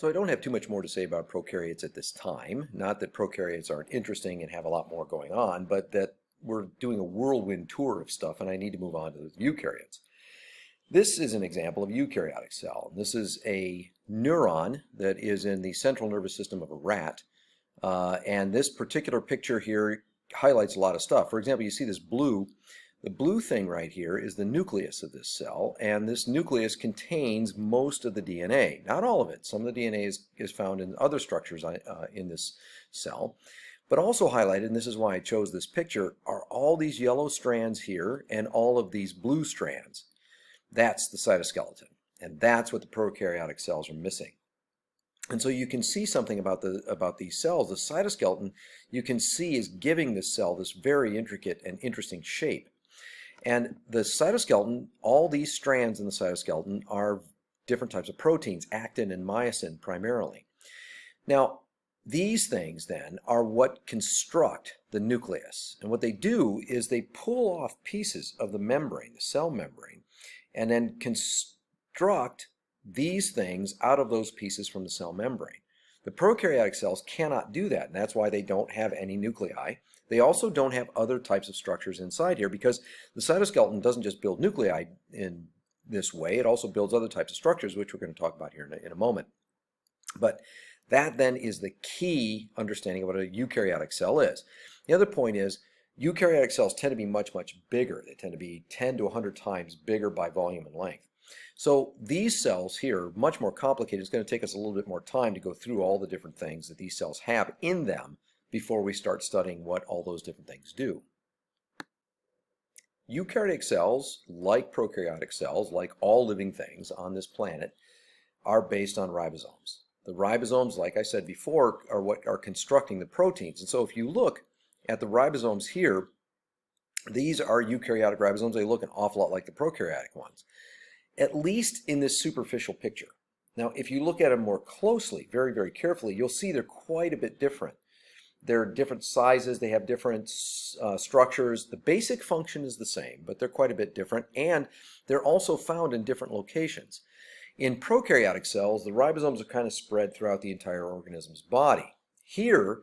So I don't have too much more to say about prokaryotes at this time. Not that prokaryotes aren't interesting and have a lot more going on, but that we're doing a whirlwind tour of stuff and I need to move on to the eukaryotes. This is an example of a eukaryotic cell. This is a neuron that is in the central nervous system of a rat. And this particular picture here highlights a lot of stuff. For example, you see this blue. The blue thing right here is the nucleus of this cell, and this nucleus contains most of the DNA. Not all of it. Some of the DNA is found in other structures in this cell. But also highlighted, and this is why I chose this picture, are all these yellow strands here and all of these blue strands. That's the cytoskeleton, and that's what the prokaryotic cells are missing. And so you can see something about these cells. The cytoskeleton, you can see, is giving this cell this very intricate and interesting shape. And the cytoskeleton, all these strands in the cytoskeleton are different types of proteins, actin and myosin primarily. Now, these things then are what construct the nucleus. And what they do is they pull off pieces of the membrane, the cell membrane, and then construct these things out of those pieces from the cell membrane. The prokaryotic cells cannot do that, and that's why they don't have any nuclei. They also don't have other types of structures inside here because the cytoskeleton doesn't just build nuclei in this way, it also builds other types of structures, which we're going to talk about here in a moment. But that then is the key understanding of what a eukaryotic cell is. The other point is eukaryotic cells tend to be much, much bigger. They tend to be 10 to 100 times bigger by volume and length. So these cells here are much more complicated. It's going to take us a little bit more time to go through all the different things that these cells have in them before we start studying what all those different things do. Eukaryotic cells, like prokaryotic cells, like all living things on this planet, are based on ribosomes. The ribosomes, like I said before, are what are constructing the proteins. And so if you look at the ribosomes here, these are eukaryotic ribosomes. They look an awful lot like the prokaryotic ones, at least in this superficial picture. Now, if you look at them more closely, very, very carefully, you'll see they're quite a bit different. They're different sizes, they have different structures. The basic function is the same, but they're quite a bit different, and they're also found in different locations. In prokaryotic cells, the ribosomes are kind of spread throughout the entire organism's body. Here,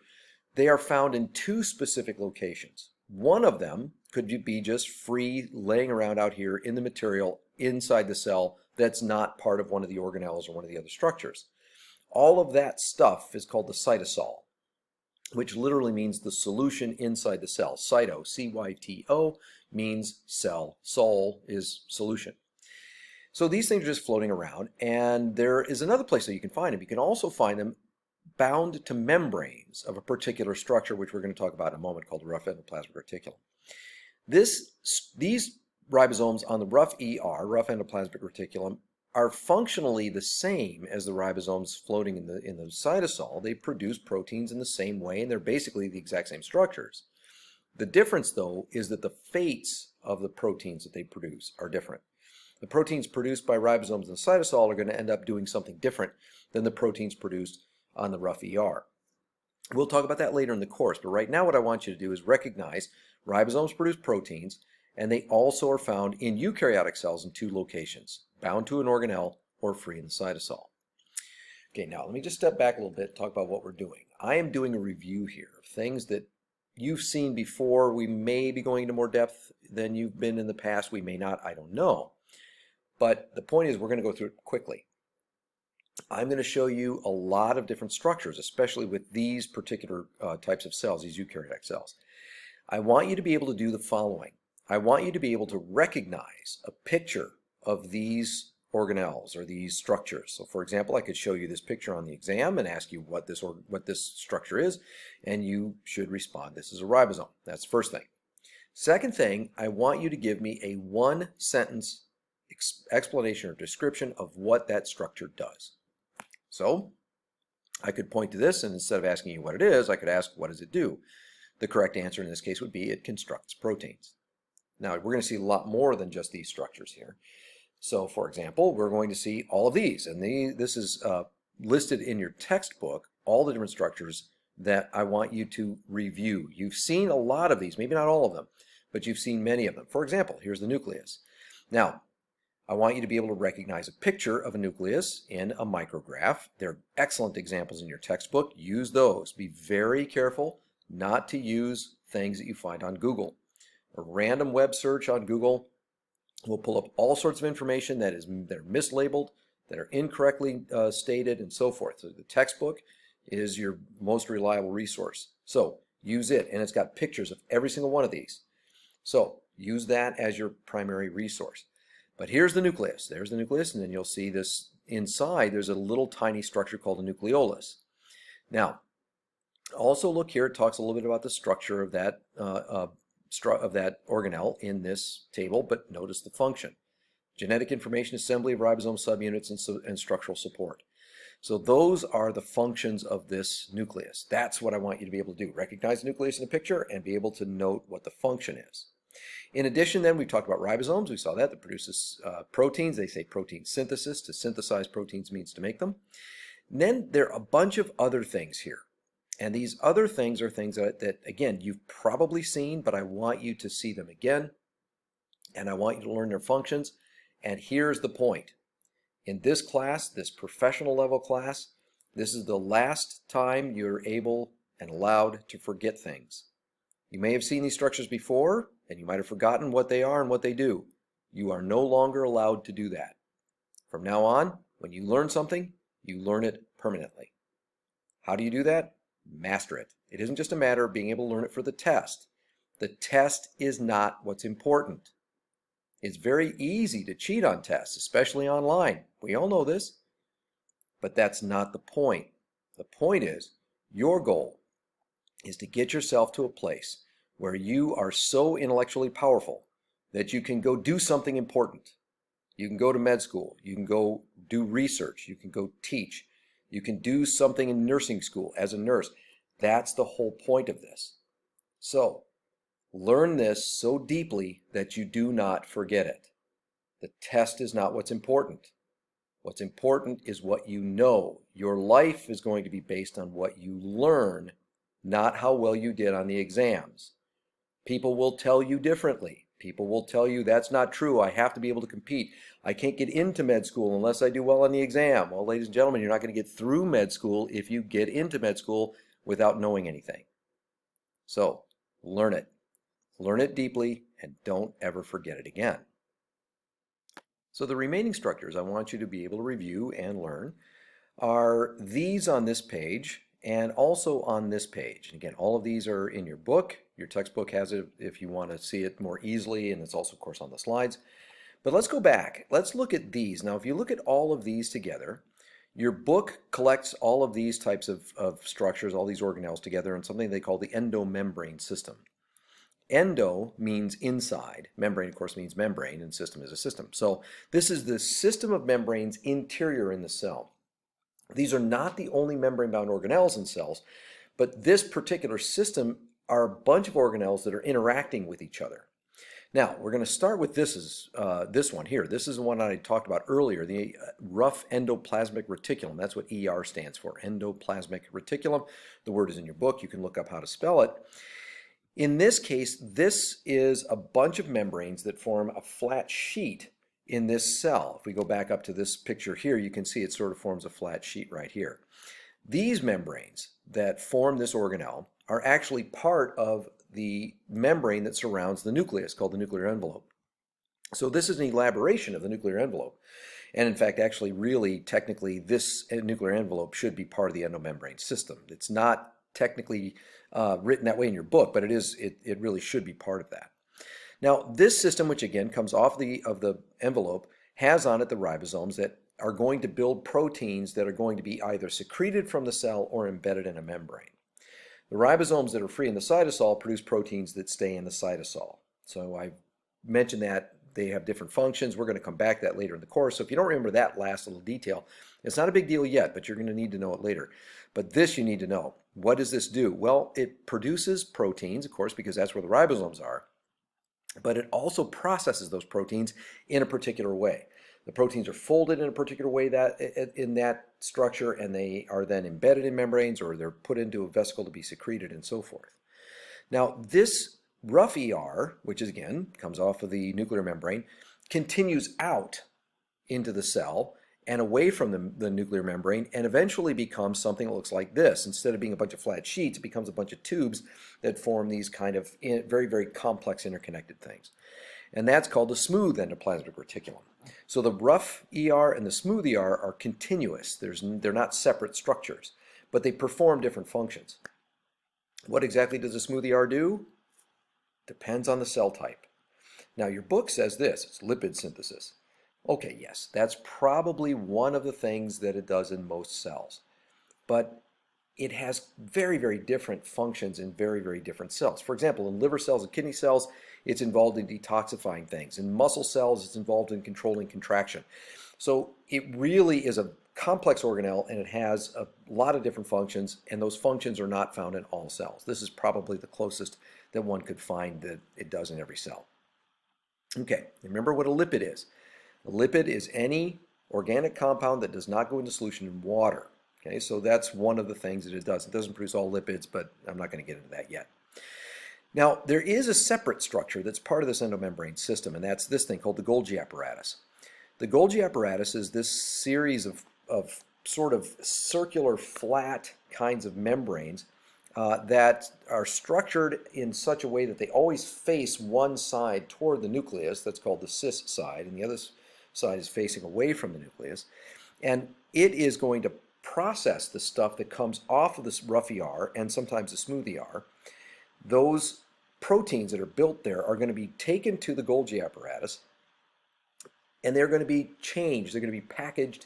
they are found in two specific locations. One of them could be just free laying around out here in the material inside the cell that's not part of one of the organelles or one of the other structures. All of that stuff is called the cytosol, which literally means the solution inside the cell. Cyto, C-Y-T-O, means cell. Sol is solution. So these things are just floating around, and there is another place that you can find them. You can also find them bound to membranes of a particular structure, which we're going to talk about in a moment, called the rough endoplasmic reticulum. These ribosomes on the rough ER, rough endoplasmic reticulum, are functionally the same as the ribosomes floating in the cytosol. They produce proteins in the same way, and they're basically the exact same structures. The difference, though, is that the fates of the proteins that they produce are different. The proteins produced by ribosomes in the cytosol are going to end up doing something different than the proteins produced on the rough ER. We'll talk about that later in the course, but right now what I want you to do is recognize ribosomes produce proteins, and they also are found in eukaryotic cells in two locations, bound to an organelle or free in the cytosol. Okay, now let me just step back a little bit and talk about what we're doing. I am doing a review here of things that you've seen before. We may be going into more depth than you've been in the past. We may not, I don't know. But the point is we're going to go through it quickly. I'm going to show you a lot of different structures, especially with these particular types of cells, these eukaryotic cells. I want you to be able to do the following. I want you to be able to recognize a picture of these organelles or these structures. So for example, I could show you this picture on the exam and ask you what this structure is, and you should respond, this is a ribosome. That's the first thing. Second thing, I want you to give me a one-sentence explanation or description of what that structure does. So I could point to this, and instead of asking you what it is, I could ask, what does it do? The correct answer in this case would be it constructs proteins. Now, we're going to see a lot more than just these structures here. So, for example, we're going to see all of these, and this is listed in your textbook, all the different structures that I want you to review. You've seen a lot of these, maybe not all of them, but you've seen many of them. For example, here's the nucleus. Now, I want you to be able to recognize a picture of a nucleus in a micrograph. They're excellent examples in your textbook. Use those. Be very careful not to use things that you find on Google. A random web search on Google will pull up all sorts of information that are mislabeled, that are incorrectly stated, and so forth. So the textbook is your most reliable resource. So use it, and it's got pictures of every single one of these. So use that as your primary resource. But here's the nucleus. There's the nucleus, and then you'll see this inside. There's a little tiny structure called a nucleolus. Now, also look here. It talks a little bit about the structure of that organelle in this table, but notice the function. Genetic information assembly of ribosome subunits and structural support. So those are the functions of this nucleus. That's what I want you to be able to do. Recognize the nucleus in a picture and be able to note what the function is. In addition, then, we talked about ribosomes. We saw that produces proteins. They say protein synthesis. To synthesize proteins means to make them. And then there are a bunch of other things here. And these other things are things that, again, you've probably seen, but I want you to see them again. And I want you to learn their functions. And here's the point. In this class, this professional level class, this is the last time you're able and allowed to forget things. You may have seen these structures before, and you might have forgotten what they are and what they do. You are no longer allowed to do that. From now on, when you learn something, you learn it permanently. How do you do that? Master it. It isn't just a matter of being able to learn it for the test. The test is not what's important. It's very easy to cheat on tests, especially online. We all know this. But that's not the point. The point is, your goal is to get yourself to a place where you are so intellectually powerful that you can go do something important. You can go to med school. You can go do research. You can go teach. You can do something in nursing school as a nurse. That's the whole point of this. So, learn this so deeply that you do not forget it. The test is not what's important. What's important is what you know. Your life is going to be based on what you learn, not how well you did on the exams. People will tell you differently. People will tell you that's not true. I have to be able to compete. I can't get into med school unless I do well on the exam. Well, ladies and gentlemen, you're not going to get through med school if you get into med school without knowing anything. So, learn it. Learn it deeply and don't ever forget it again. So the remaining structures I want you to be able to review and learn are these on this page and also on this page. And again, all of these are in your book. Your textbook has it if you want to see it more easily, and it's also, of course, on the slides. But let's go back. Let's look at these. Now, if you look at all of these together, your book collects all of these types of structures, all these organelles together in something they call the endomembrane system. Endo means inside. Membrane, of course, means membrane, and system is a system. So this is the system of membranes interior in the cell. These are not the only membrane-bound organelles in cells, but this particular system are a bunch of organelles that are interacting with each other. Now, we're going to start with this one here. This is the one I talked about earlier, the rough endoplasmic reticulum. That's what ER stands for, endoplasmic reticulum. The word is in your book. You can look up how to spell it. In this case, this is a bunch of membranes that form a flat sheet in this cell. If we go back up to this picture here, you can see it sort of forms a flat sheet right here. These membranes that form this organelle are actually part of the membrane that surrounds the nucleus, called the nuclear envelope. So this is an elaboration of the nuclear envelope. And in fact, actually, really, technically, this nuclear envelope should be part of the endomembrane system. It's not technically written that way in your book, but it really should be part of that. Now, this system, which again comes off of the envelope, has on it the ribosomes that are going to build proteins that are going to be either secreted from the cell or embedded in a membrane. The ribosomes that are free in the cytosol produce proteins that stay in the cytosol. So I mentioned that they have different functions. We're going to come back to that later in the course. So if you don't remember that last little detail, it's not a big deal yet, but you're going to need to know it later. But this you need to know. What does this do? Well, it produces proteins, of course, because that's where the ribosomes are. But it also processes those proteins in a particular way. The proteins are folded in a particular way in that structure, and they are then embedded in membranes, or they're put into a vesicle to be secreted and so forth. Now, this rough ER, which is again comes off of the nuclear membrane, continues out into the cell and away from the nuclear membrane, and eventually becomes something that looks like this. Instead of being a bunch of flat sheets, it becomes a bunch of tubes that form these kind of very, very complex interconnected things. And that's called the smooth endoplasmic reticulum. So the rough ER and the smooth ER are continuous. They're not separate structures, but they perform different functions. What exactly does a smooth ER do? Depends on the cell type. Now your book says this, it's lipid synthesis. Okay, yes, that's probably one of the things that it does in most cells. But it has very, very different functions in very, very different cells. For example, in liver cells and kidney cells, it's involved in detoxifying things. In muscle cells, it's involved in controlling contraction. So it really is a complex organelle, and it has a lot of different functions, and those functions are not found in all cells. This is probably the closest that one could find that it does in every cell. Okay, remember what a lipid is. A lipid is any organic compound that does not go into solution in water. Okay, so that's one of the things that it does. It doesn't produce all lipids, but I'm not going to get into that yet. Now, there is a separate structure that's part of this endomembrane system, and that's this thing called the Golgi apparatus. The Golgi apparatus is this series of sort of circular, flat kinds of membranes that are structured in such a way that they always face one side toward the nucleus. That's called the cis side, and the other side is facing away from the nucleus. And it is going to process the stuff that comes off of this rough ER and sometimes the smooth ER. Those proteins that are built there are going to be taken to the Golgi apparatus, and they're going to be changed. They're going to be packaged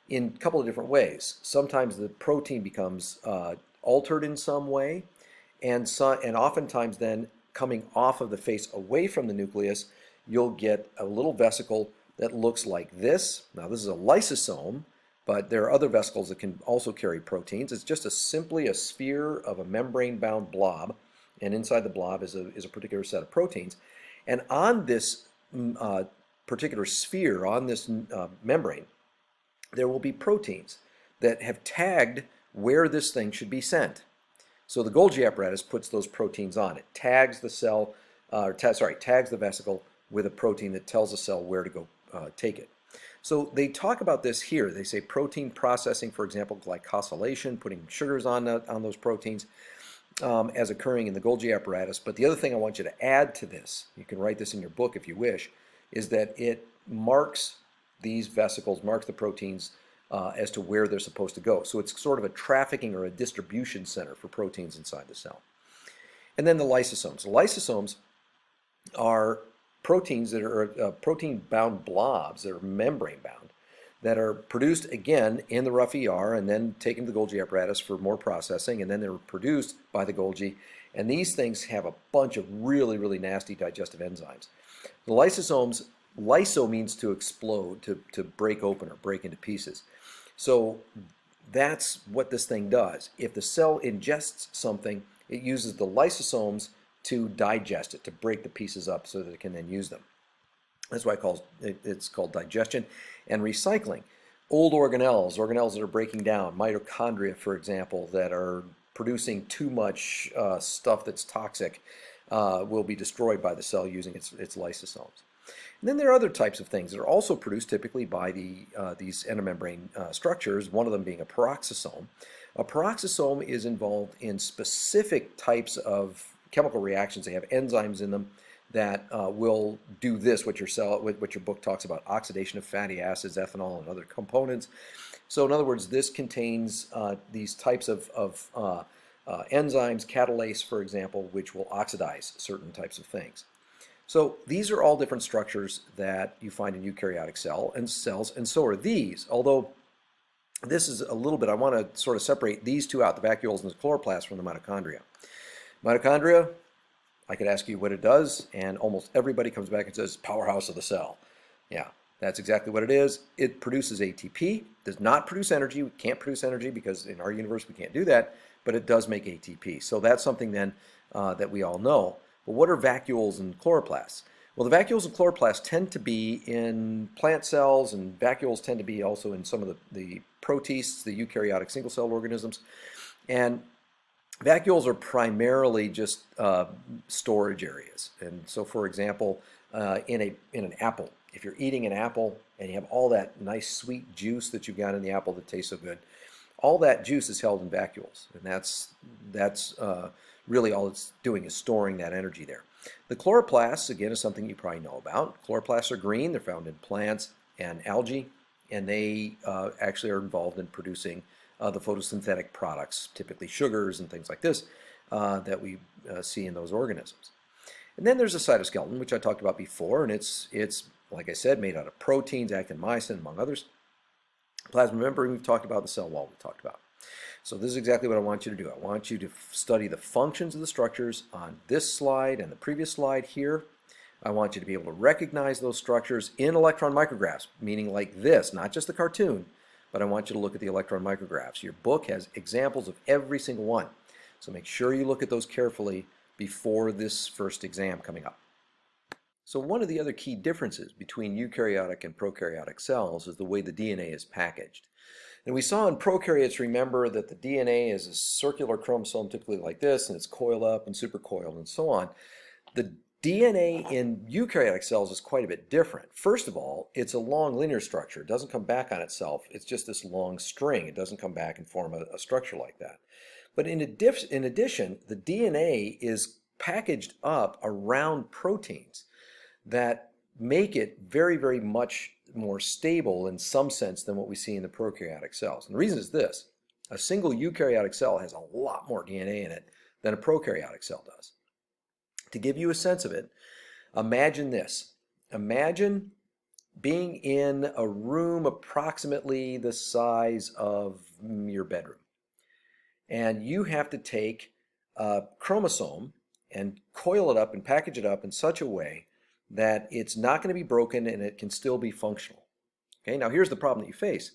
in a couple of different ways. Sometimes the protein becomes altered in some way, and oftentimes then coming off of the face away from the nucleus, you'll get a little vesicle that looks like this. Now this is a lysosome, but there are other vesicles that can also carry proteins. It's just simply a sphere of a membrane-bound blob, and inside the blob is a particular set of proteins. And on this particular sphere, on this membrane, there will be proteins that have tagged where this thing should be sent. So the Golgi apparatus puts those proteins on it, tags the cell, tags the vesicle with a protein that tells the cell where to go take it. So they talk about this here. They say protein processing, for example, glycosylation, putting sugars on those proteins as occurring in the Golgi apparatus. But the other thing I want you to add to this, you can write this in your book if you wish, is that it marks these vesicles, marks the proteins as to where they're supposed to go. So it's sort of a trafficking or a distribution center for proteins inside the cell. And then the lysosomes. The lysosomes are proteins that are protein-bound blobs that are membrane-bound that are produced again in the rough ER and then taken to the Golgi apparatus for more processing, and then they're produced by the Golgi. And these things have a bunch of really, really nasty digestive enzymes. The lysosomes, lyso means to explode, to break open or break into pieces. So that's what this thing does. If the cell ingests something, it uses the lysosomes to digest it, to break the pieces up so that it can then use them. That's why it's called digestion and recycling. Old organelles that are breaking down, mitochondria, for example, that are producing too much stuff that's toxic, will be destroyed by the cell using its lysosomes. And then there are other types of things that are also produced typically by these endomembrane structures, one of them being a peroxisome. A peroxisome is involved in specific types of chemical reactions. They have enzymes in them that will do this, what your book talks about, oxidation of fatty acids, ethanol, and other components. So in other words, this contains these types of enzymes, catalase, for example, which will oxidize certain types of things. So these are all different structures that you find in eukaryotic cells, and so are these. Although this is a little bit, I want to sort of separate these two out, the vacuoles and the chloroplasts, from the mitochondria. Mitochondria, I could ask you what it does, and almost everybody comes back and says, powerhouse of the cell. Yeah, that's exactly what it is. It produces ATP, does not produce energy. We can't produce energy because in our universe we can't do that, but it does make ATP. So that's something then that we all know. But what are vacuoles and chloroplasts? Well, the vacuoles and chloroplasts tend to be in plant cells, and vacuoles tend to be also in some of the protists, the eukaryotic single-celled organisms. And vacuoles are primarily just storage areas. And so, for example, in an apple, if you're eating an apple and you have all that nice sweet juice that you've got in the apple that tastes so good, all that juice is held in vacuoles, and that's really all it's doing is storing that energy there. The chloroplasts, again, is something you probably know about. Chloroplasts are green. They're found in plants and algae, and they actually are involved in producing the photosynthetic products, typically sugars and things like this, that we see in those organisms. And then there's a cytoskeleton, which I talked about before, and it's like I said, made out of proteins, actin, myosin, among others. Plasma membrane we've talked about, the cell wall we talked about. So this is exactly what I want you to do. I want you to study the functions of the structures on this slide and the previous slide here. I want you to be able to recognize those structures in electron micrographs, meaning like this, not just the cartoon, but I want you to look at the electron micrographs. Your book has examples of every single one. So make sure you look at those carefully before this first exam coming up. So one of the other key differences between eukaryotic and prokaryotic cells is the way the DNA is packaged. And we saw in prokaryotes, remember, that the DNA is a circular chromosome, typically like this, and it's coiled up and supercoiled and so on. The DNA in eukaryotic cells is quite a bit different. First of all, it's a long linear structure. It doesn't come back on itself. It's just this long string. It doesn't come back and form a structure like that. But in addition, the DNA is packaged up around proteins that make it very, very much more stable in some sense than what we see in the prokaryotic cells. And the reason is this: a single eukaryotic cell has a lot more DNA in it than a prokaryotic cell does. To give you a sense of it, imagine this. Imagine being in a room approximately the size of your bedroom. And you have to take a chromosome and coil it up and package it up in such a way that it's not going to be broken and it can still be functional. Okay, now here's the problem that you face.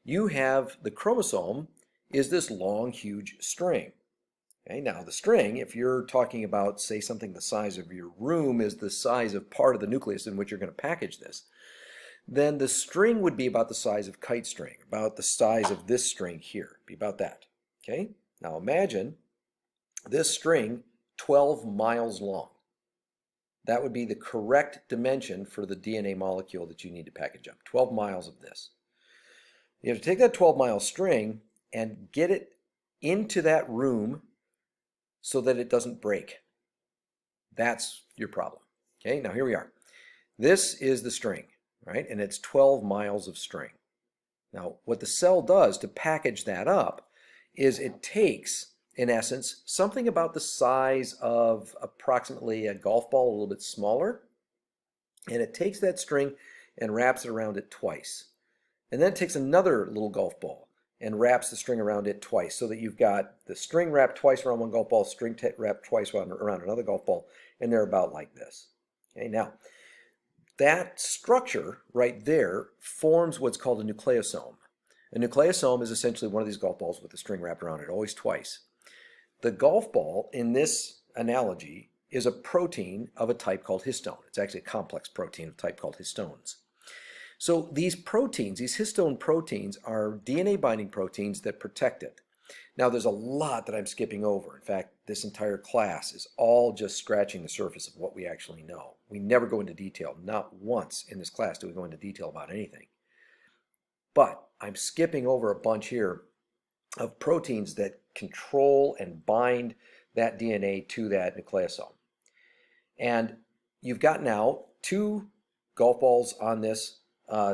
You have the chromosome is this long, huge string. Okay, now the string, if you're talking about, say, something the size of your room is the size of part of the nucleus in which you're going to package this, then the string would be about the size of kite string, about the size of this string here, be about that. Okay, now imagine this string 12 miles long. That would be the correct dimension for the DNA molecule that you need to package up, 12 miles of this. You have to take that 12-mile string and get it into that room so that it doesn't break. That's your problem. Okay, now here we are. This is the string, right? And it's 12 miles of string. Now, what the cell does to package that up is it takes, in essence, something about the size of approximately a golf ball, a little bit smaller, and it takes that string and wraps it around it twice. And then it takes another little golf ball and wraps the string around it twice, so that you've got the string wrapped twice around one golf ball, string wrapped twice around another golf ball, and they're about like this. Okay, now, that structure right there forms what's called a nucleosome. A nucleosome is essentially one of these golf balls with a string wrapped around it, always twice. The golf ball, in this analogy, is a protein of a type called histone. It's actually a complex protein of a type called histones. So these proteins, these histone proteins, are DNA binding proteins that protect it. Now there's a lot that I'm skipping over. In fact, this entire class is all just scratching the surface of what we actually know. We never go into detail. Not once in this class do we go into detail about anything. But I'm skipping over a bunch here of proteins that control and bind that DNA to that nucleosome. And you've got now 2 golf balls on this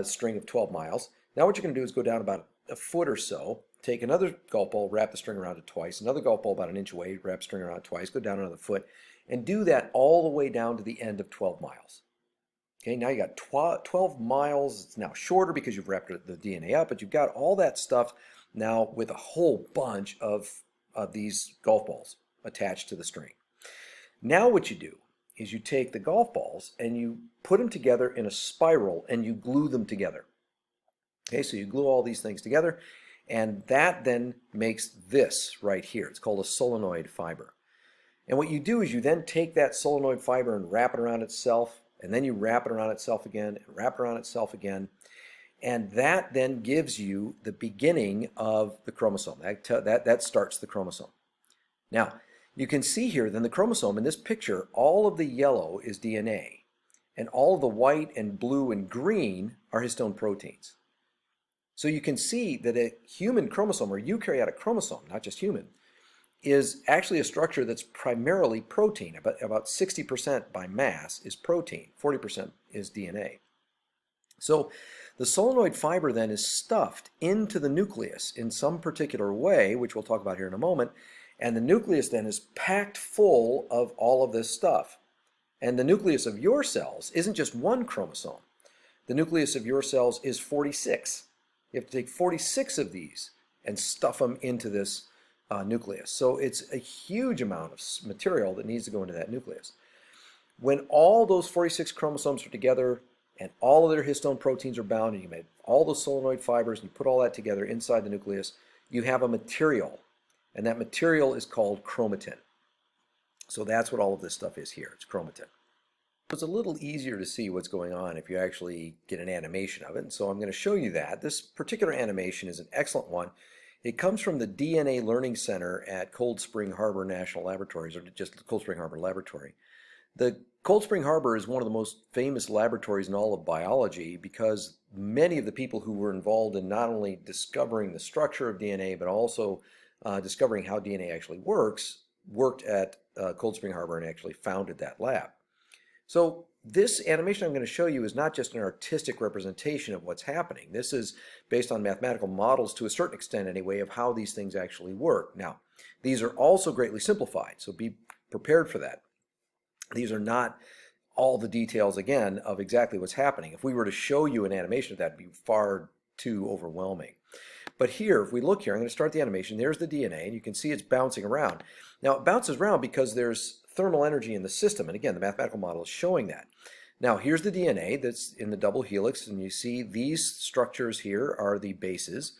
string of 12 miles. Now what you're going to do is go down about a foot or so, take another golf ball, wrap the string around it twice, another golf ball about an inch away, wrap the string around it twice, go down another foot, and do that all the way down to the end of 12 miles. Okay, now you got 12 miles. It's now shorter because you've wrapped the DNA up, but you've got all that stuff now with a whole bunch of these golf balls attached to the string. Now what you do is you take the golf balls and you put them together in a spiral and you glue them together. Okay, so you glue all these things together, and that then makes this right here. It's called a solenoid fiber. And what you do is you then take that solenoid fiber and wrap it around itself, and then you wrap it around itself again, and wrap it around itself again, and that then gives you the beginning of the chromosome. That starts the chromosome. Now, you can see here then the chromosome in this picture, all of the yellow is DNA, and all of the white and blue and green are histone proteins. So you can see that a human chromosome, or eukaryotic chromosome, not just human, is actually a structure that's primarily protein. About 60% by mass is protein, 40% is DNA. So the solenoid fiber then is stuffed into the nucleus in some particular way, which we'll talk about here in a moment, and the nucleus then is packed full of all of this stuff. And the nucleus of your cells isn't just one chromosome. The nucleus of your cells is 46. You have to take 46 of these and stuff them into this nucleus. So it's a huge amount of material that needs to go into that nucleus. When all those 46 chromosomes are together and all of their histone proteins are bound, and you made all the solenoid fibers and you put all that together inside the nucleus, you have a material, and that material is called chromatin. So that's what all of this stuff is here. It's chromatin. It's a little easier to see what's going on if you actually get an animation of it, and so I'm going to show you that. This particular animation is an excellent one. It comes from the DNA Learning Center at Cold Spring Harbor National Laboratories, or just Cold Spring Harbor Laboratory. The Cold Spring Harbor is one of the most famous laboratories in all of biology because many of the people who were involved in not only discovering the structure of DNA, but also discovering how DNA actually works, worked at Cold Spring Harbor and actually founded that lab. So this animation I'm going to show you is not just an artistic representation of what's happening. This is based on mathematical models to a certain extent anyway of how these things actually work. Now, these are also greatly simplified, so be prepared for that. These are not all the details, again, of exactly what's happening. If we were to show you an animation of that, it would be far too overwhelming. But here, if we look here, I'm going to start the animation. There's the DNA, and you can see it's bouncing around. Now, it bounces around because there's thermal energy in the system, and again, the mathematical model is showing that. Now, here's the DNA that's in the double helix, and you see these structures here are the bases,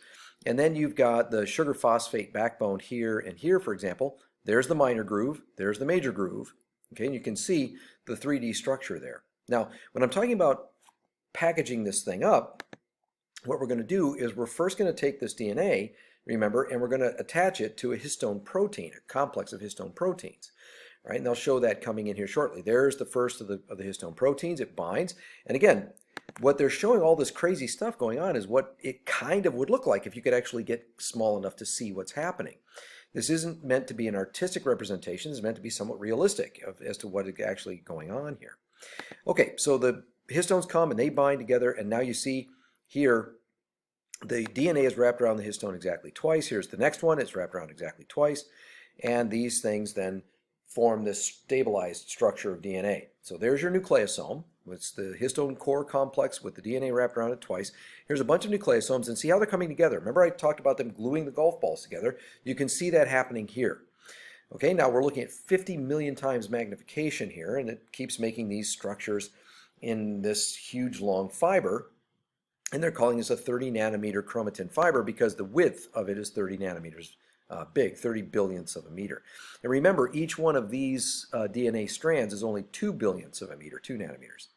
and then you've got the sugar phosphate backbone here and here, for example. There's the minor groove, there's the major groove, okay, and you can see the 3D structure there. Now, when I'm talking about packaging this thing up, what we're going to do is we're first going to take this DNA, remember, and we're going to attach it to a histone protein, a complex of histone proteins. Right, and they'll show that coming in here shortly. There's the first of the histone proteins. It binds. And again, what they're showing, all this crazy stuff going on, is what it kind of would look like if you could actually get small enough to see what's happening. This isn't meant to be an artistic representation. It's meant to be somewhat realistic as to what is actually going on here. Okay, so the histones come and they bind together, and now you see here the DNA is wrapped around the histone exactly twice. Here's the next one. It's wrapped around exactly twice. And these things then form this stabilized structure of DNA. So there's your nucleosome. It's the histone core complex with the DNA wrapped around it twice. Here's a bunch of nucleosomes, and see how they're coming together. Remember I talked about them gluing the golf balls together? You can see that happening here. Okay, now we're looking at 50 million times magnification here, and it keeps making these structures in this huge long fiber, and they're calling this a 30 nanometer chromatin fiber because the width of it is 30 nanometers big, 30 billionths of a meter. And remember, each one of these DNA strands is only 2 billionths of a meter, 2 nanometers.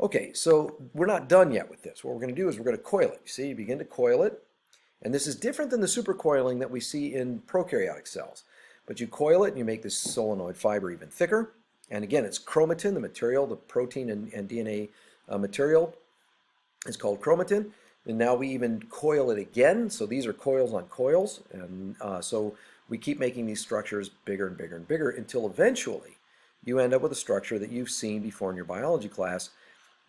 Okay, so we're not done yet with this. What we're going to do is we're going to coil it. You see, you begin to coil it, and this is different than the supercoiling that we see in prokaryotic cells. But you coil it and you make this solenoid fiber even thicker. And again, it's chromatin, the material, the protein and DNA material is called chromatin. And now we even coil it again, so these are coils on coils, and so we keep making these structures bigger and bigger and bigger until eventually you end up with a structure that you've seen before in your biology class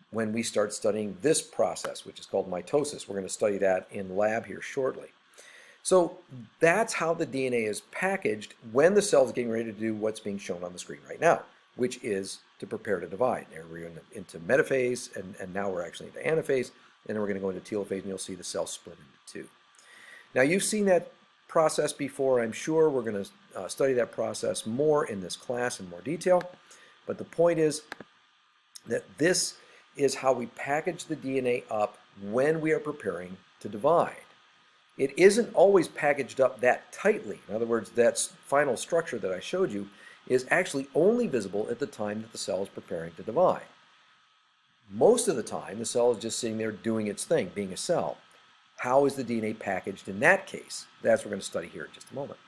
when we start studying this process, which is called mitosis. We're going to study that in lab here shortly. So that's how the DNA is packaged when the cell's getting ready to do what's being shown on the screen right now, which is to prepare to divide. There we're into metaphase, and now we're actually into anaphase. And then we're going to go into telophase, and you'll see the cell split into two. Now, you've seen that process before, I'm sure. We're going to study that process more in this class in more detail. But the point is that this is how we package the DNA up when we are preparing to divide. It isn't always packaged up that tightly. In other words, that final structure that I showed you is actually only visible at the time that the cell is preparing to divide. Most of the time, the cell is just sitting there doing its thing, being a cell. How is the DNA packaged in that case? That's what we're going to study here in just a moment.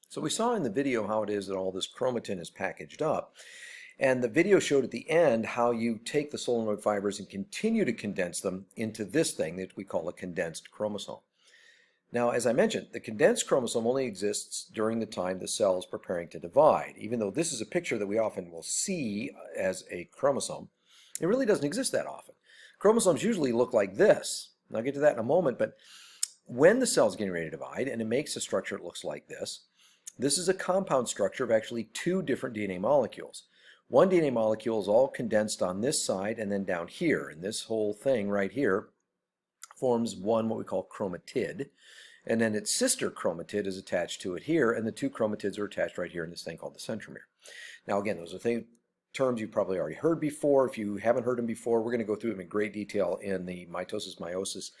So we saw in the video how it is that all this chromatin is packaged up. And the video showed at the end how you take the solenoid fibers and continue to condense them into this thing that we call a condensed chromosome. Now, as I mentioned, the condensed chromosome only exists during the time the cell is preparing to divide. Even though this is a picture that we often will see as a chromosome, it really doesn't exist that often. Chromosomes usually look like this. And I'll get to that in a moment, but when the cell is getting ready to divide and it makes a structure that looks like this, this is a compound structure of actually two different DNA molecules. One DNA molecule is all condensed on this side and then down here, and this whole thing right here forms one what we call chromatid, and then its sister chromatid is attached to it here, and the two chromatids are attached right here in this thing called the centromere. Now again, those are terms you've probably already heard before. If you haven't heard them before, we're going to go through them in great detail in the mitosis-meiosis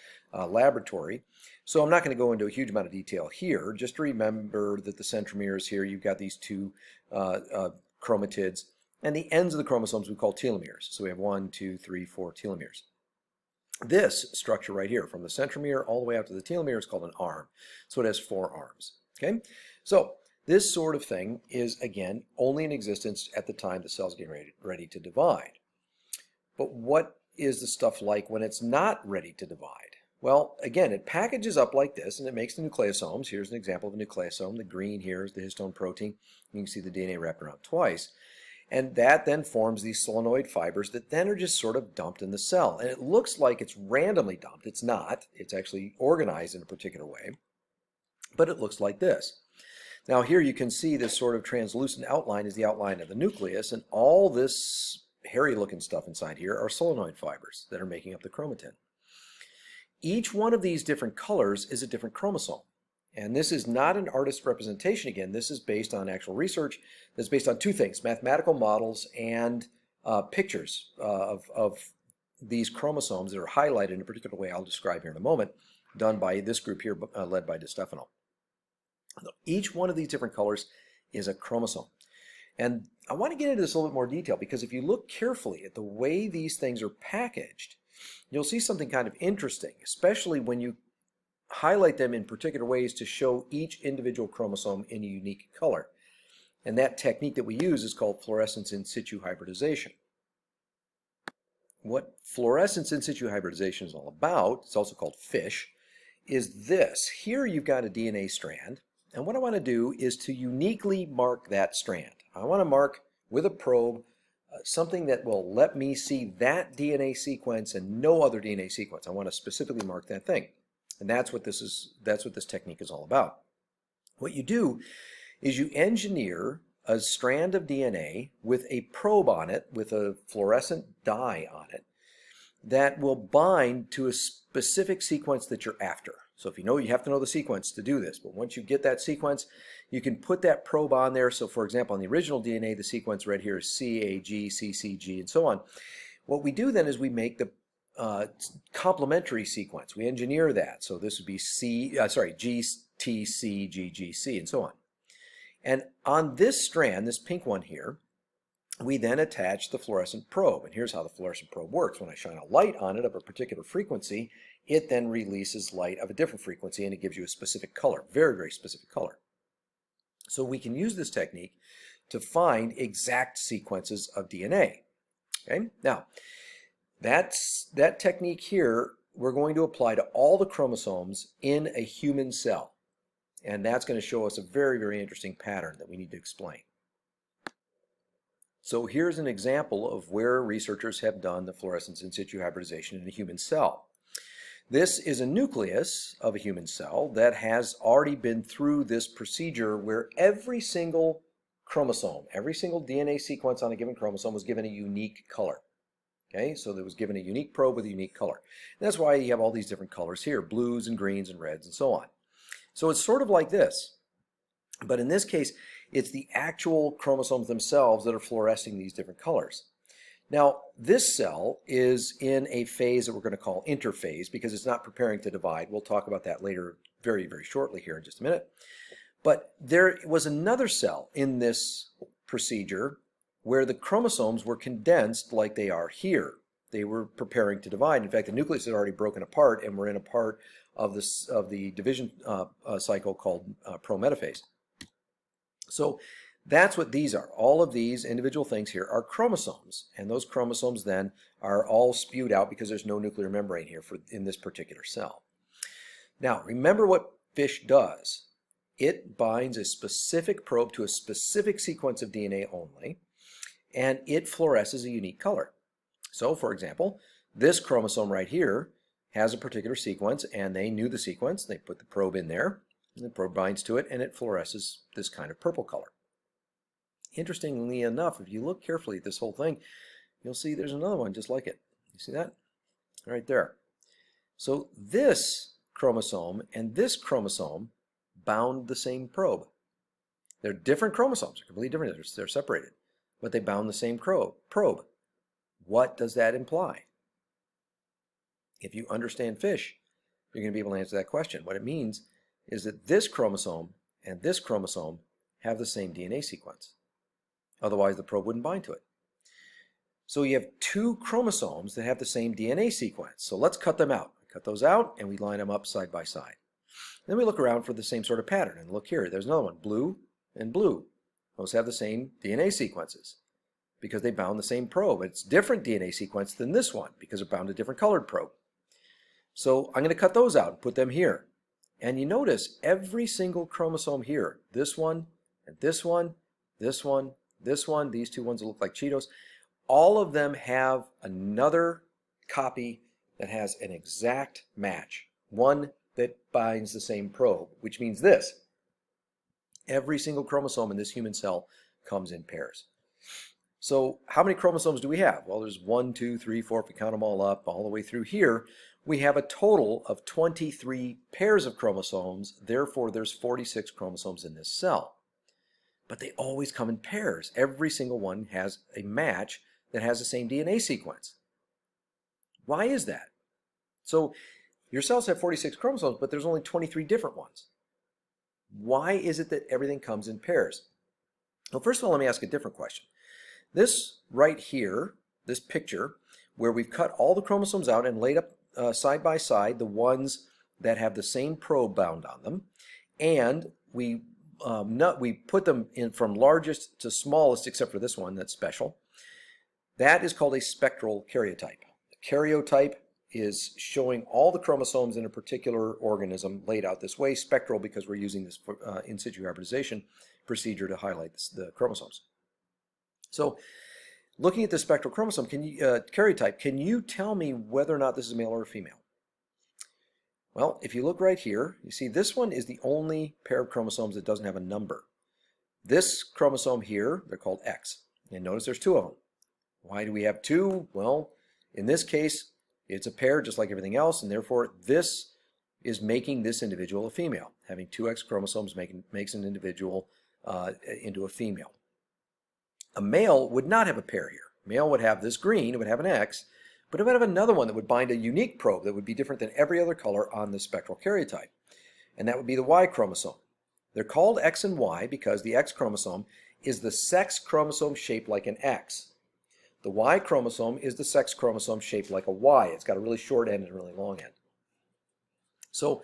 laboratory. So I'm not going to go into a huge amount of detail here. Just remember that the centromere is here. You've got these two chromatids, and the ends of the chromosomes we call telomeres. So we have 1, 2, 3, 4 telomeres. This structure right here, from the centromere all the way out to the telomere, is called an arm. So it has 4 arms. Okay? So this sort of thing is, again, only in existence at the time the cell's getting ready to divide. But what is the stuff like when it's not ready to divide? Well, again, it packages up like this, and it makes the nucleosomes. Here's an example of a nucleosome. The green here is the histone protein. You can see the DNA wrapped around twice. And that then forms these solenoid fibers that then are just sort of dumped in the cell. And it looks like it's randomly dumped. It's not. It's actually organized in a particular way. But it looks like this. Now here you can see this sort of translucent outline is the outline of the nucleus, and all this hairy looking stuff inside here are solenoid fibers that are making up the chromatin. Each one of these different colors is a different chromosome. And this is not an artist's representation again. This is based on actual research that's based on two things: mathematical models and pictures of these chromosomes that are highlighted in a particular way I'll describe here in a moment, done by this group here, led by DeStefano. Each one of these different colors is a chromosome. And I want to get into this a little bit more detail, because if you look carefully at the way these things are packaged, you'll see something kind of interesting, especially when you highlight them in particular ways to show each individual chromosome in a unique color. And that technique that we use is called fluorescence in situ hybridization. What fluorescence in situ hybridization is all about, it's also called FISH, is this. Here you've got a DNA strand, and what I want to do is to uniquely mark that strand. I want to mark with a probe something that will let me see that DNA sequence and no other DNA sequence. I want to specifically mark that thing. And that's what this technique is all about. What you do is you engineer a strand of DNA with a probe on it, with a fluorescent dye on it, that will bind to a specific sequence that you're after. So if you know, you have to know the sequence to do this, but once you get that sequence, you can put that probe on there. So for example, on the original DNA, the sequence right here is CAG, CCG, and so on. What we do then is we make the complementary sequence. We engineer that. So this would be GTC, GGC, and so on. And on this strand, this pink one here, we then attach the fluorescent probe. And here's how the fluorescent probe works. When I shine a light on it of a particular frequency, it then releases light of a different frequency, and it gives you a specific color, very, very specific color. So we can use this technique to find exact sequences of DNA. Okay? Now, that technique here we're going to apply to all the chromosomes in a human cell. And that's going to show us a very, very interesting pattern that we need to explain. So here's an example of where researchers have done the fluorescence in situ hybridization in a human cell. This is a nucleus of a human cell that has already been through this procedure where every single chromosome, every single DNA sequence on a given chromosome was given a unique color. Okay, so there was given a unique probe with a unique color. And that's why you have all these different colors here, blues and greens and reds and so on. So it's sort of like this. But in this case, it's the actual chromosomes themselves that are fluorescing these different colors. Now, this cell is in a phase that we're going to call interphase because it's not preparing to divide. We'll talk about that later very, very shortly here in just a minute. But there was another cell in this procedure where the chromosomes were condensed like they are here. They were preparing to divide. In fact, the nucleus had already broken apart, and we're in a part of the division cycle called prometaphase. So That's what these are. All of these individual things here are chromosomes, and those chromosomes then are all spewed out because there's no nuclear membrane here in this particular cell. Now, remember what fish does. It binds a specific probe to a specific sequence of DNA only, and it fluoresces a unique color. So, for example, this chromosome right here has a particular sequence, and they knew the sequence. They put the probe in there, and the probe binds to it, and it fluoresces this kind of purple color. Interestingly enough, if you look carefully at this whole thing, you'll see there's another one just like it. You see that? Right there. So this chromosome and this chromosome bound the same probe. They're different chromosomes. They're completely different. They're separated. But they bound the same probe. What does that imply? If you understand fish, you're going to be able to answer that question. What it means is that this chromosome and this chromosome have the same DNA sequence. Otherwise, the probe wouldn't bind to it. So you have two chromosomes that have the same DNA sequence. So let's cut them out. Cut those out, and we line them up side by side. Then we look around for the same sort of pattern. And look here, there's another one, blue and blue. Those have the same DNA sequences because they bound the same probe. It's different DNA sequence than this one because it bound a different colored probe. So I'm going to cut those out and put them here. And you notice every single chromosome here, this one and this one, this one, this one, these two ones that look like Cheetos, all of them have another copy that has an exact match. One that binds the same probe, which means this. Every single chromosome in this human cell comes in pairs. So how many chromosomes do we have? Well, there's 1, 2, 3, 4, if we count them all up, all the way through here. We have a total of 23 pairs of chromosomes. Therefore, there's 46 chromosomes in this cell. But they always come in pairs. Every single one has a match that has the same DNA sequence. Why is that? So your cells have 46 chromosomes, but there's only 23 different ones. Why is it that everything comes in pairs? Well, first of all, let me ask a different question. This right here, this picture, where we've cut all the chromosomes out and laid up side by side the ones that have the same probe bound on them, and we put them in from largest to smallest, except for this one that's special. That is called a spectral karyotype. A karyotype is showing all the chromosomes in a particular organism laid out this way, spectral because we're using this in situ hybridization procedure to highlight the chromosomes. So looking at the spectral chromosome, karyotype, can you tell me whether or not this is male or female? Well, if you look right here, you see this one is the only pair of chromosomes that doesn't have a number. This chromosome here, they're called X. And notice there's two of them. Why do we have two? Well, in this case, it's a pair just like everything else, and therefore this is making this individual a female. Having two X chromosomes makes an individual into a female. A male would not have a pair here. Male would have this green, it would have an X, but it would have another one that would bind a unique probe that would be different than every other color on the spectral karyotype, and that would be the Y chromosome. They're called X and Y because the X chromosome is the sex chromosome shaped like an X. The Y chromosome is the sex chromosome shaped like a Y. It's got a really short end and a really long end. So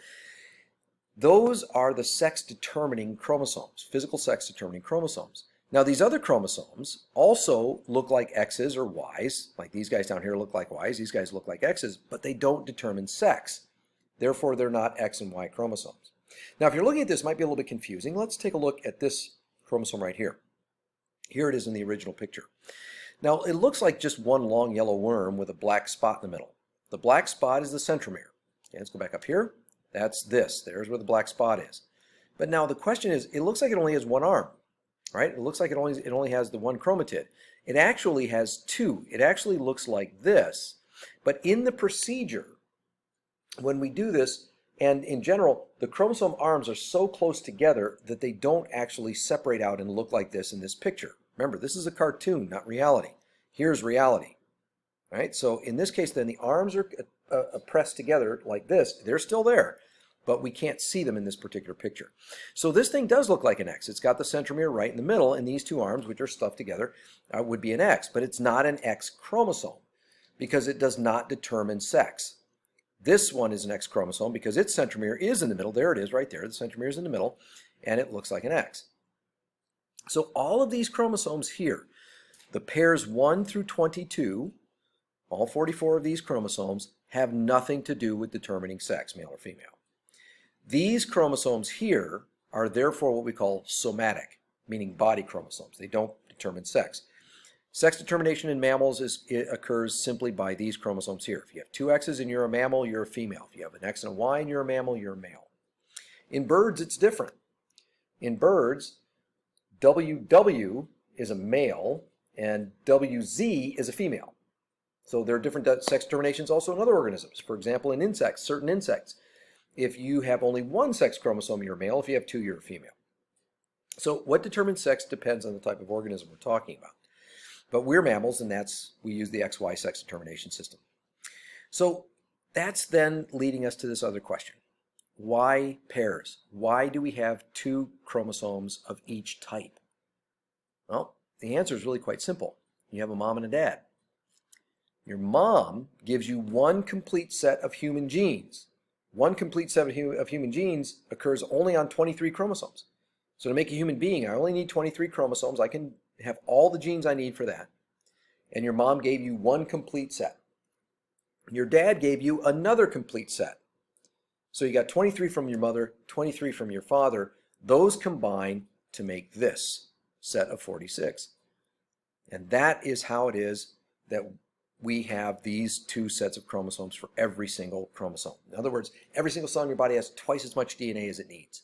those are the sex-determining chromosomes, physical sex-determining chromosomes. Now these other chromosomes also look like X's or Y's, like these guys down here look like Y's, these guys look like X's, but they don't determine sex. Therefore, they're not X and Y chromosomes. Now if you're looking at this, it might be a little bit confusing. Let's take a look at this chromosome right here. Here it is in the original picture. Now, it looks like just one long yellow worm with a black spot in the middle. The black spot is the centromere. Okay, let's go back up here. That's this. There's where the black spot is. But now the question is, it looks like it only has one arm, right? It looks like it only has the one chromatid. It actually has two. It actually looks like this. But in the procedure, when we do this, and in general, the chromosome arms are so close together that they don't actually separate out and look like this in this picture. Remember, this is a cartoon, not reality. Here's reality, right? So in this case, then the arms are pressed together like this. They're still there, but we can't see them in this particular picture. So this thing does look like an X. It's got the centromere right in the middle, and these two arms, which are stuffed together, would be an X. But it's not an X chromosome because it does not determine sex. This one is an X chromosome because its centromere is in the middle. There it is right there. The centromere is in the middle, and it looks like an X. So all of these chromosomes here, the pairs 1 through 22, all 44 of these chromosomes, have nothing to do with determining sex, male or female. These chromosomes here are therefore what we call somatic, meaning body chromosomes. They don't determine sex. Sex determination in mammals occurs simply by these chromosomes here. If you have two X's and you're a mammal, you're a female. If you have an X and a Y and you're a mammal, you're a male. In birds, it's different. In birds, WW is a male and WZ is a female. So there are different sex determinations also in other organisms. For example, in insects, certain insects, if you have only one sex chromosome, you're a male. If you have two, you're a female. So what determines sex depends on the type of organism we're talking about. But we're mammals, and we use the XY sex determination system. So that's then leading us to this other question. Why pairs? Why do we have two chromosomes of each type? Well, the answer is really quite simple. You have a mom and a dad. Your mom gives you one complete set of human genes. One complete set of human genes occurs only on 23 chromosomes. So to make a human being, I only need 23 chromosomes. I can have all the genes I need for that. And your mom gave you one complete set. Your dad gave you another complete set. So you got 23 from your mother, 23 from your father. Those combine to make this set of 46. And that is how it is that we have these two sets of chromosomes for every single chromosome. In other words, every single cell in your body has twice as much DNA as it needs.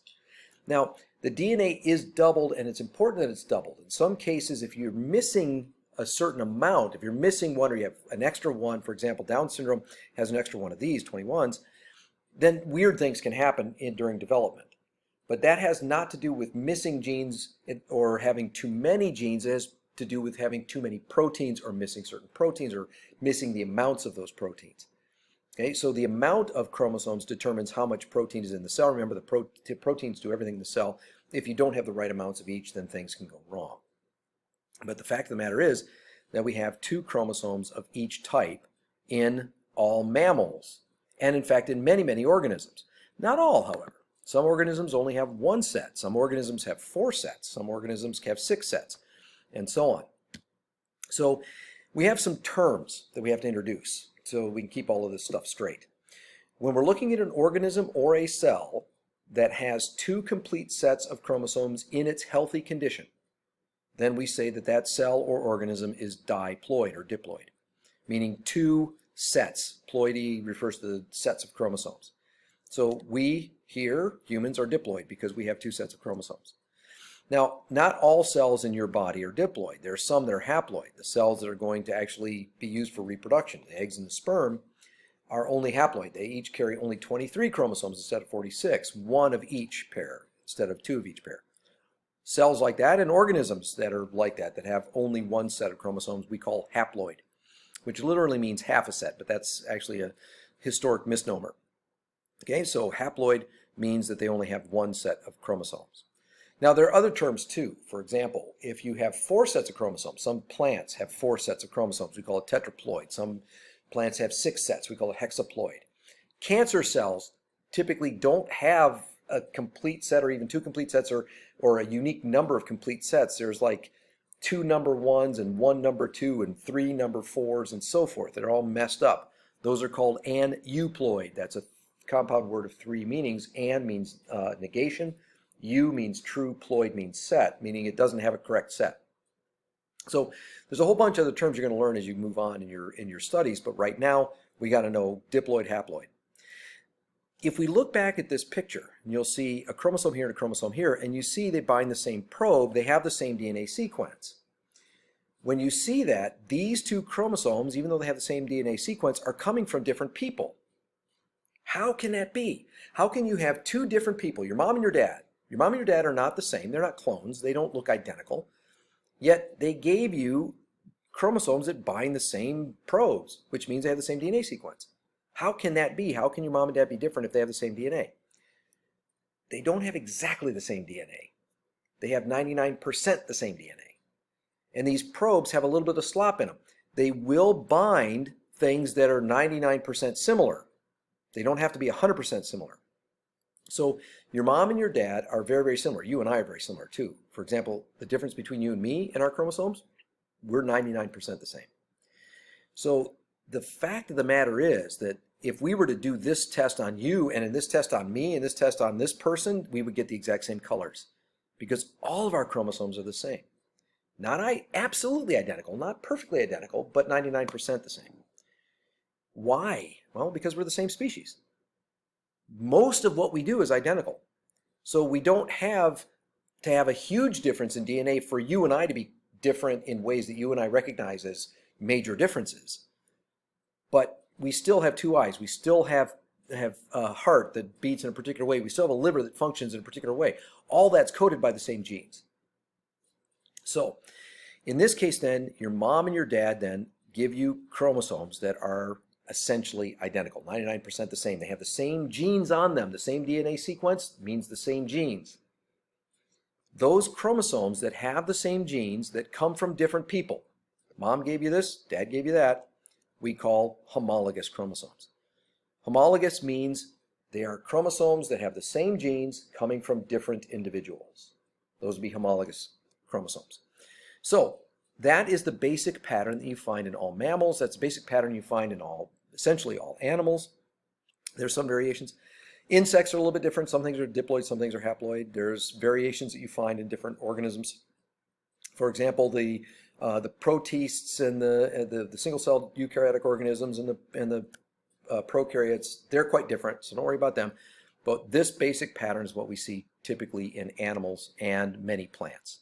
Now, the DNA is doubled, and it's important that it's doubled. In some cases, if you're missing a certain amount, if you're missing one or you have an extra one, for example, Down syndrome has an extra one of these, 21s, then weird things can happen during development. But that has not to do with missing genes or having too many genes. It has to do with having too many proteins or missing certain proteins or missing the amounts of those proteins. Okay, so the amount of chromosomes determines how much protein is in the cell. Remember, the proteins do everything in the cell. If you don't have the right amounts of each, then things can go wrong. But the fact of the matter is that we have two chromosomes of each type in all mammals, and in fact in many, many organisms. Not all, however. Some organisms only have one set. Some organisms have 4 sets. Some organisms have 6 sets, and so on. So we have some terms that we have to introduce so we can keep all of this stuff straight. When we're looking at an organism or a cell that has 2 complete sets of chromosomes in its healthy condition, then we say that that cell or organism is diploid or diploid, meaning 2 sets. Ploidy refers to the sets of chromosomes. So we here, humans, are diploid because we have 2 sets of chromosomes. Now, not all cells in your body are diploid. There are some that are haploid. The cells that are going to actually be used for reproduction, the eggs and the sperm, are only haploid. They each carry only 23 chromosomes instead of 46, 1 of each pair instead of 2 of each pair. Cells like that and organisms that are like that have only 1 set of chromosomes we call haploid, which literally means half a set, but that's actually a historic misnomer. Okay, so haploid means that they only have 1 set of chromosomes. Now, there are other terms too. For example, if you have 4 sets of chromosomes, some plants have 4 sets of chromosomes. We call it tetraploid. Some plants have 6 sets. We call it hexaploid. Cancer cells typically don't have a complete set or even 2 complete sets or a unique number of complete sets. There's like 2 number 1s and 1 number 2 and 3 number 4s and so forth. They're all messed up. Those are called aneuploid. That's a compound word of 3 meanings. An means negation. U means true, ploid means set, meaning it doesn't have a correct set. So there's a whole bunch of other terms you're going to learn as you move on in your studies, but right now we got to know diploid, haploid. If we look back at this picture, you'll see a chromosome here and a chromosome here, and you see they bind the same probe, they have the same DNA sequence. When you see that, these 2 chromosomes, even though they have the same DNA sequence, are coming from different people. How can that be? How can you have 2 different people, your mom and your dad? Your mom and your dad are not the same. They're not clones. They don't look identical. Yet they gave you chromosomes that bind the same probes, which means they have the same DNA sequence. How can that be? How can your mom and dad be different if they have the same DNA? They don't have exactly the same DNA. They have 99% the same DNA. And these probes have a little bit of slop in them. They will bind things that are 99% similar. They don't have to be 100% similar. So your mom and your dad are very, very similar. You and I are very similar too. For example, the difference between you and me and our chromosomes, we're 99% the same. So the fact of the matter is that if we were to do this test on you and in this test on me and this test on this person, we would get the exact same colors because all of our chromosomes are the same. Not absolutely identical, not perfectly identical, but 99% the same. Why? Well, because we're the same species. Most of what we do is identical. So we don't have to have a huge difference in DNA for you and I to be different in ways that you and I recognize as major differences. But we still have two eyes. We still have a heart that beats in a particular way. We still have a liver that functions in a particular way. All that's coded by the same genes. So in this case then, your mom and your dad then give you chromosomes that are essentially identical, 99% the same. They have the same genes on them. The same DNA sequence means the same genes. Those chromosomes that have the same genes that come from different people, mom gave you this, dad gave you that, we call homologous chromosomes. Homologous means they are chromosomes that have the same genes coming from different individuals. Those would be homologous chromosomes. So that is the basic pattern that you find in all mammals. That's the basic pattern you find in essentially all animals. There's some variations. Insects are a little bit different. Some things are diploid, some things are haploid. There's variations that you find in different organisms. For example, the protists and the single-celled eukaryotic organisms and the prokaryotes, they're quite different, so don't worry about them. But this basic pattern is what we see typically in animals and many plants.